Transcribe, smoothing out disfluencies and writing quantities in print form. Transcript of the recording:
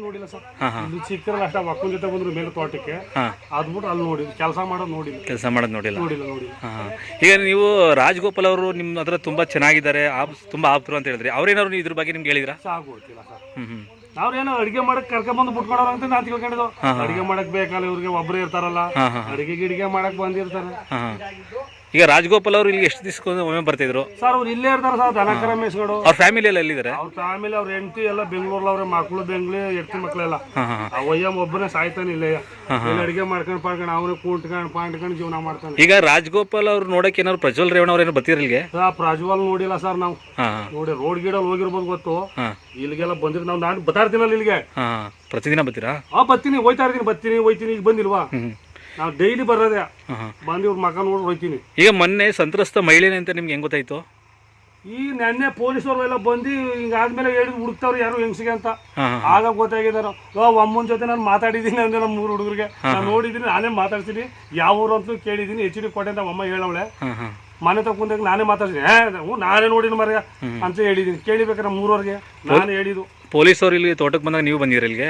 ನೋಡಿಲ್ಲ ಸರ್. ಇಲ್ಲಿ ಚಿಕ್ಕರಲ್ಲಿ ಅಷ್ಟ ಮಕ್ಕಳ ಜೊತೆ ಬಂದ್ರು ಮೇಲೆ ತೋಟಕ್ಕೆ, ಅದ್ಬಿಟ್ಟು ಅಲ್ಲಿ ನೋಡಿದ್ವಿ. ಕೆಲಸ ಮಾಡೋದು ನೋಡಿಲ್ಲ. ಈಗ ನೀವು ರಾಜಗೋಪಾಲ್ ಅವರು ನಿಮ್ಮ ಹತ್ರ ತುಂಬಾ ಚೆನ್ನಾಗಿದ್ದಾರೆ, ತುಂಬಾ ಆಪ್ತರು ಅಂತ ಹೇಳಿದ್ರಿ. ಅವ್ರೇನಾದ್ರು ಇದ್ರ ಬಗ್ಗೆ ನಿಮ್ಗೆ ಹೇಳಿದ್ರಾ? ಗೊತ್ತಿಲ್ಲ ಸರ್. ನಾವ್ರೇನೋ ಅಡಿಗೆ ಮಾಡಕ್ ಕರ್ಕೊಂಡ್ಬಂದು ಬಿಟ್ಕೊಡೋರು ಅಂತ ನಾನು ತಿಳ್ಕೊಂಡಿದ್ದು. ಅಡಿಗೆ ಮಾಡಕ್ ಬೇಕಲ್ಲ ಇವ್ರಿಗೆ, ಒಬ್ರು ಇರ್ತಾರಲ್ಲ ಅಡಿಗೆ ಮಾಡಕ್ ಬಂದಿರ್ತಾರೆ. ಈಗ ರಾಜಗೋಪಾಲ್ ಅವರು ಇಲ್ಲಿ ಎಷ್ಟು ದಿವಸಕ್ಕೆ ಒಮ್ಮೆ ಬರ್ತಿದ್ರು ಸರ್? ಅವ್ರು ಇಲ್ಲೇ ಇರ್ತಾರೆ ಸರ್, ದನಕರ ಮೇಸ್ಗಳು. ಅವ್ರ ಫ್ಯಾಮಿಲಿ ಎಲ್ಲ ಎಲ್ಲಿದ್ದಾರೆ? ಅವ್ರ ಫ್ಯಾಮಿಲಿ ಅವ್ರ ಹೆಂಡತಿ ಎಲ್ಲ ಬೆಂಗಳೂರಲ್ಲಿ, ಅವ್ರ ಮಕ್ಕಳು ಬೆಂಗ್ಳೂರು, ಹೆಂಡತಿ ಮಕ್ಕಳೆಲ್ಲ. ಅವಯ್ಯಮ್ಮ ಒಬ್ಬನೇ ಸಾಯ್ತಾನೆ ಇಲ್ಲೇ, ಅಡಿಗೆ ಮಾಡ್ಕೊಂಡು ಪಾಡ್ಕೊಂಡು ಅವನೇ ಪಾಂಡ್ಕೊಂಡು ಜೀವನ ಮಾಡ್ತಾನೆ. ಈಗ ರಾಜಗೋಪಾಲ್ ಅವ್ರು ನೋಡಕ್ ಏನಾದ್ರು ಪ್ರಜ್ವಲ್ ರೇವಣ್ಣ ಅವ್ರು ಏನೋ ಬರ್ತಿರ ಇಲ್ಲಿಗೆ? ಪ್ರಜ್ವಲ್ ನೋಡಿಲ್ಲ ಸರ್ ನಾವು. ನೋಡಿ ರೋಡ್ ಗಿಡಲ್ಲಿ ಹೋಗಿರ್ಬೋದು ಗೊತ್ತು, ಇಲ್ಲಿಗೆಲ್ಲ ಬಂದಿರ್ ನಾವು. ನಾನು ಬರ್ತಾ ಇರ್ತೀನಲ್ಲ ಇಲ್ಲಿಗೆ, ಪ್ರತಿದಿನ ಬರ್ತೀರಾ? ಬರ್ತೀನಿ, ಹೋಯ್ತೀನಿ. ಈಗ ಬಂದಿಲ್ವಾ? ನಾವು ಡೈಲಿ ಬರೋದೇ, ಬಂದು ಇವ್ರ ಮಕ್ಕ ನೋಡಿ ಹೋಯ್ತೀನಿ. ಈಗ ಮೊನ್ನೆ ಸಂತ್ರಸ್ತ ಮಹಿಳೆನೆ ಅಂತ ನಿಮ್ಗೆ ಹೆಂಗ್ ಗೊತ್ತಾಯ್ತು? ಈ ನೆನ್ನೆ ಪೊಲೀಸರು ಎಲ್ಲ ಬಂದು ಹಿಂಗಾದ್ಮೇಲೆ ಹೇಳಿ ಹುಡುಕ್ತಾವ್ರು ಯಾರು ಹೆಂಗ್ಸಿಗೆ ಅಂತ. ಆಗ ಗೊತ್ತಾಗಿದಾರ. ಅಮ್ಮನ ಜೊತೆ ನಾನು ಮಾತಾಡಿದ್ದೀನಿ ಅಂದ್ರೆ ನಮ್ಮ 3 ಹುಡುಗರಿಗೆ ನಾನು ನೋಡಿದ್ದೀನಿ, ನಾನೇ ಮಾತಾಡ್ತೀನಿ. ಯಾವ ಊರು ಅಂತಲೂ ಕೇಳಿದ್ದೀನಿ. HD ಕೋಟೆ ಅಂತ ಅಮ್ಮ ಹೇಳವಳೆ. ಮನೆ ತಗೊಂಡಾಗ ನಾನೇ ಮಾತಾಡ್ತೀನಿ. ನಾನೇ ನೋಡಿನ ಮರ ಅಂತ ಹೇಳಿದ್ದೀನಿ. ಕೇಳಿಬೇಕಾರೆ 3 ನಾನೇ ಹೇಳಿದ್ದು. ಪೊಲೀಸರು ಇಲ್ಲಿ ತೋಟಕ್ಕೆ ಬಂದಾಗ ನೀವು ಬಂದಿರ ಇಲ್ಲಿಗೆ?